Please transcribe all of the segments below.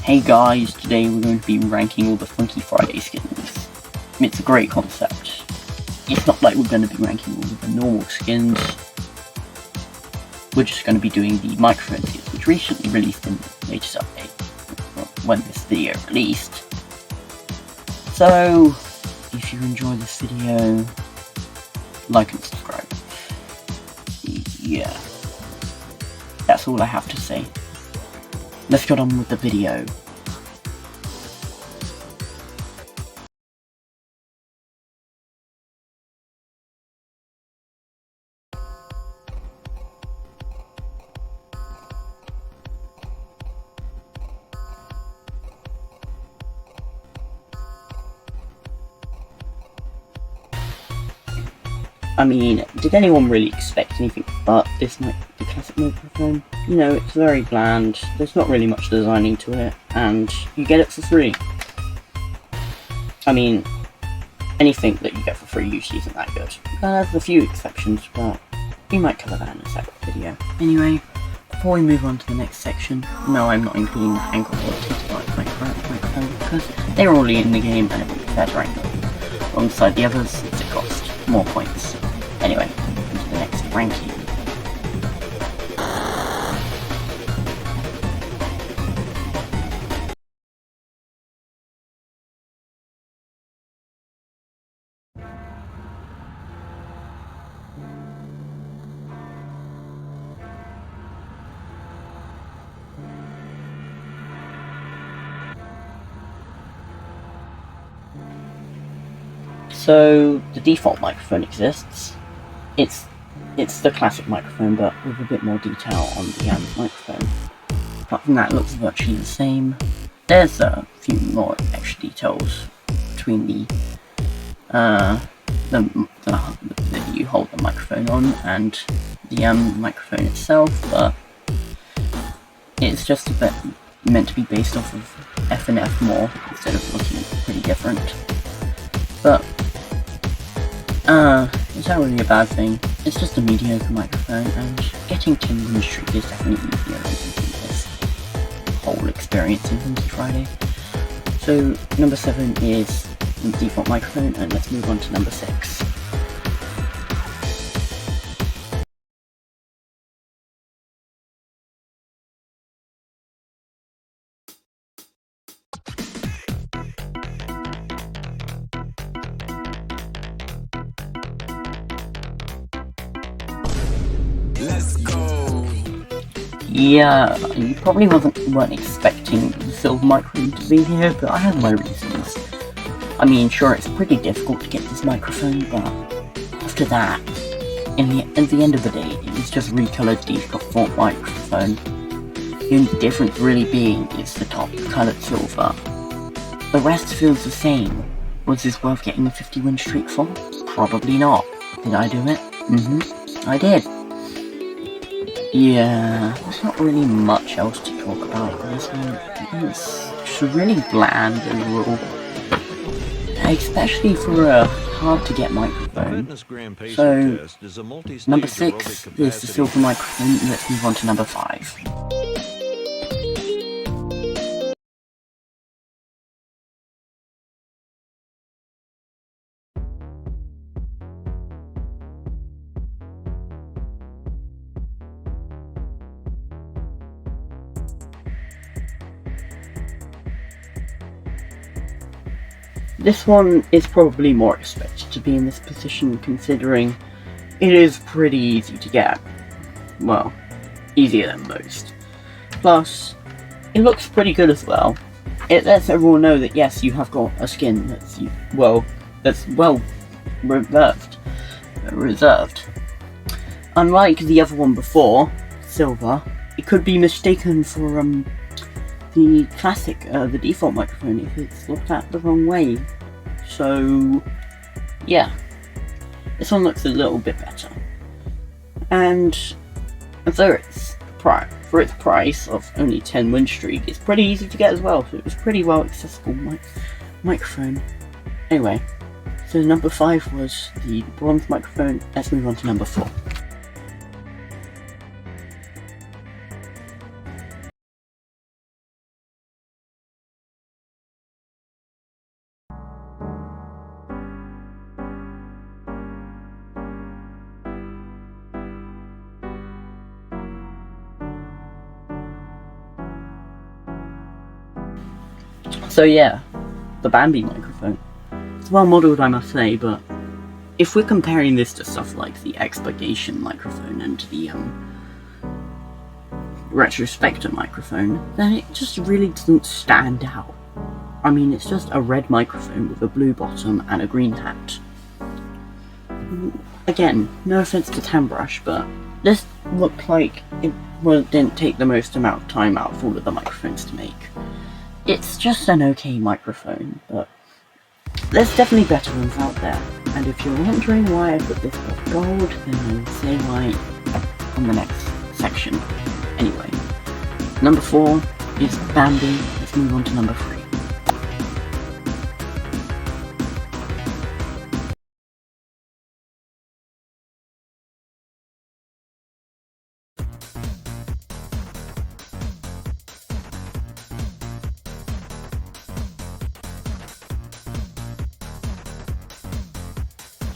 Hey guys, today we're going to be ranking all the Funky Friday skins. It's a great concept. It's not like we're going to be ranking all of the normal skins. We're just going to be doing the microphone skins, which recently released in the latest update, when this video released. So, if you enjoy this video, like and subscribe. Yeah. That's all I have to say. Let's get on with the video. I mean, did anyone really expect anything but this the classic microphone? You know, it's very bland, there's not really much designing to it, and you get it for free. I mean, anything that you get for free usually isn't that good. There's a few exceptions, but we might cover that in a separate video. Anyway, before we move on to the next section, no, I'm not including the angle quality microphone because they're already in the game and it would be fair to rank them alongside the others since it costs more points. Anyway, into the next ranking. So the default microphone exists. It's the classic microphone, but with a bit more detail on the microphone. Apart from that, it looks virtually the same. There's a few more extra details between the that you hold the microphone on and the microphone itself, but it's just a bit meant to be based off of F&F more instead of looking pretty different. But it's not really a bad thing. It's just a mediocre microphone, and getting 10 win streak is definitely easier than this whole experience in Funky Friday. So number 7 is the default microphone, and let's move on to number 6. Let's go. Yeah, you probably weren't expecting the silver microphone to be here, but I have my reasons. I mean, sure, it's pretty difficult to get this microphone, but after that, at the end of the day, it's just recolored default microphone. The only difference really being is the top colored silver. The rest feels the same. Was this worth getting a 50 win streak for? Probably not. Did I do it? I did. Yeah, there's not really much else to talk about in this one. It's just really bland overall, especially for a hard to get microphone. So, number 6 is the silver microphone. Let's move on to number 5. This one is probably more expected to be in this position, considering it is pretty easy to get. Well, easier than most. Plus, it looks pretty good as well. It lets everyone know that yes, you have got a skin that's well reserved. Unlike the other one before, silver, it could be mistaken for the classic, the default microphone if it's looked at the wrong way. So, yeah, this one looks a little bit better. And for its price of only 10 win streak, it's pretty easy to get as well, so it was pretty well accessible microphone. Anyway, so number 5 was the bronze microphone. Let's move on to number 4. So yeah, the Bambi microphone. It's well modelled, I must say, but if we're comparing this to stuff like the Expurgation microphone and the Retrospector microphone, then it just really doesn't stand out. I mean, it's just a red microphone with a blue bottom and a green hat. Again, no offense to Tambrush, but this looked like it didn't take the most amount of time out of all of the microphones to make. It's just an okay microphone, but there's definitely better ones out there. And if you're wondering why I put this above gold, then I'll say why on the next section. Anyway, number 4 is Bambi. Let's move on to number 3.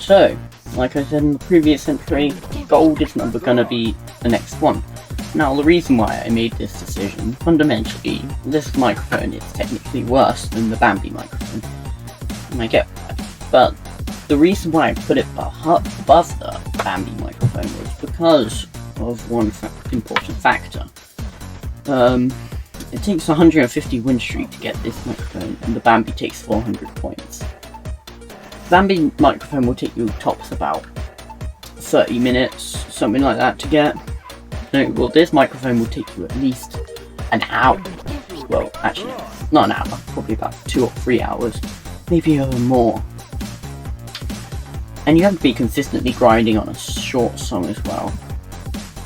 So, like I said in the previous entry, gold is never gonna be the next one. Now, the reason why I made this decision, fundamentally, this microphone is technically worse than the Bambi microphone. And I get that. But the reason why I put it above the Bambi microphone was because of one important factor. It takes 150 win streak to get this microphone, and the Bambi takes 400 points. Bambi microphone will take you tops about 30 minutes, something like that to get. No, well, this microphone will take you at least an hour. Well, actually, not an hour, probably about 2 or 3 hours, maybe even more. And you have to be consistently grinding on a short song as well.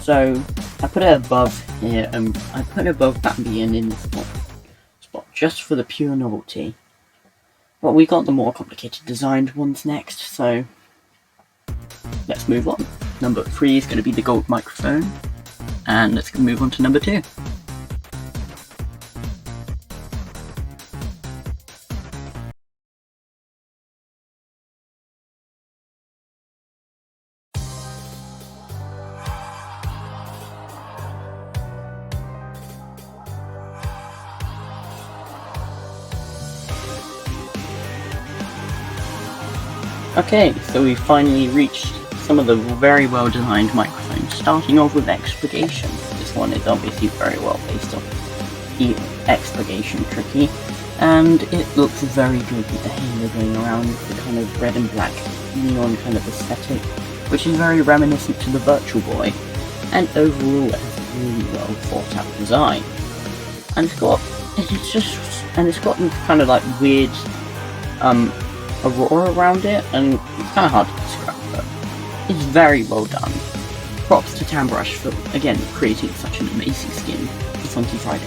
So, I put it above here, and I put it above Bambi and in this spot, just for the pure novelty. But we got the more complicated designed ones next, so let's move on. Number 3 is going to be the gold microphone, and let's move on to number 2. Okay, so we finally reached some of the very well designed microphones, starting off with Expurgation. This one is obviously very well based on the Expurgation Tricky, and it looks very good with the halo going around, the kind of red and black neon kind of aesthetic, which is very reminiscent to the Virtual Boy, and overall it has a really well thought out design. And it's got this kind of like weird aurora around it, and it's kind of hard to describe, but it's very well done. Props to Tambrush for, again, creating such an amazing skin for Funky Friday.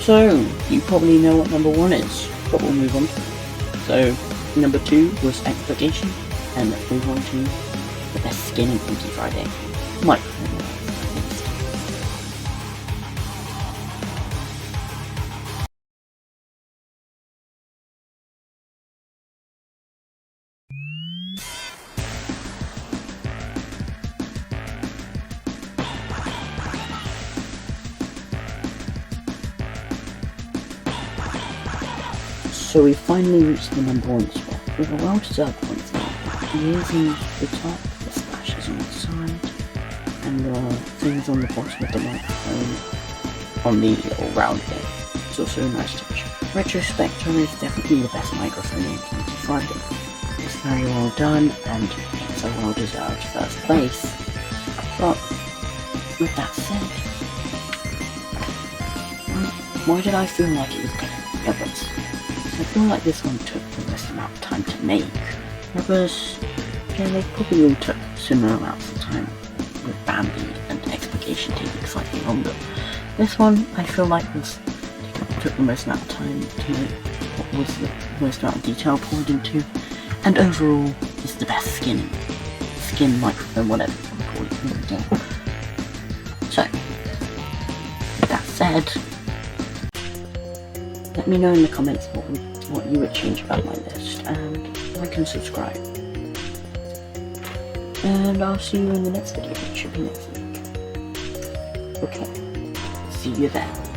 So, you probably know what number 1 is, but we'll move on to it. So, number 2 was Expurgation, and let's move on to the best skin in Funky Friday, microphone. So we finally reached the number 1 spot with a well-deserved points now. The ears on the top, the splashes on the side, and the things on the bottom of the microphone on the little round bit. It's also a nice touch. Retrospector is definitely the best microphone in 2025. It's very well done, and it's a well-deserved first place. But with that said, why did I feel like it was going to be others? I feel like this one took the most amount of time to make. Others, yeah, they probably all took similar amounts of time, with Bambi and Expurgation taking slightly longer. This one, I feel like took the most amount of time to make, what was the most amount of detail poured into, and overall is the best skin microphone, whatever you want to call it. So, with that said, let me know in the comments what you would change about my list, and like and subscribe. And I'll see you in the next video, which should be next week. Okay, see you then.